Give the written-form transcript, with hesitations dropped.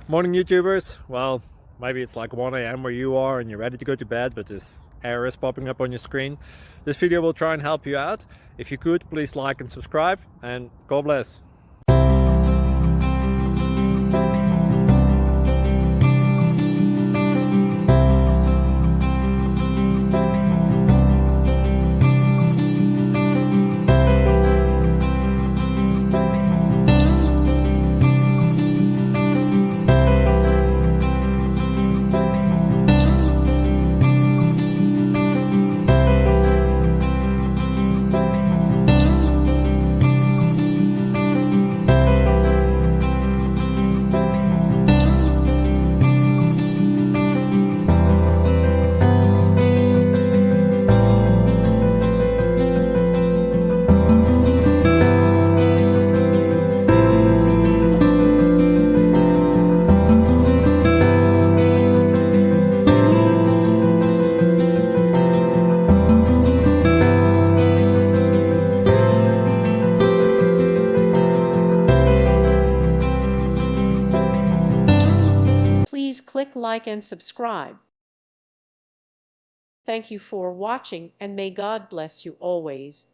Morning, YouTubers. Well, maybe it's like 1 a.m. where you are and you're ready to go to bed, but this error is popping up on your screen. This video will try and help you out. If you could, please like and subscribe, and God bless. Please click like and subscribe. Thank you for watching, and may God bless you always.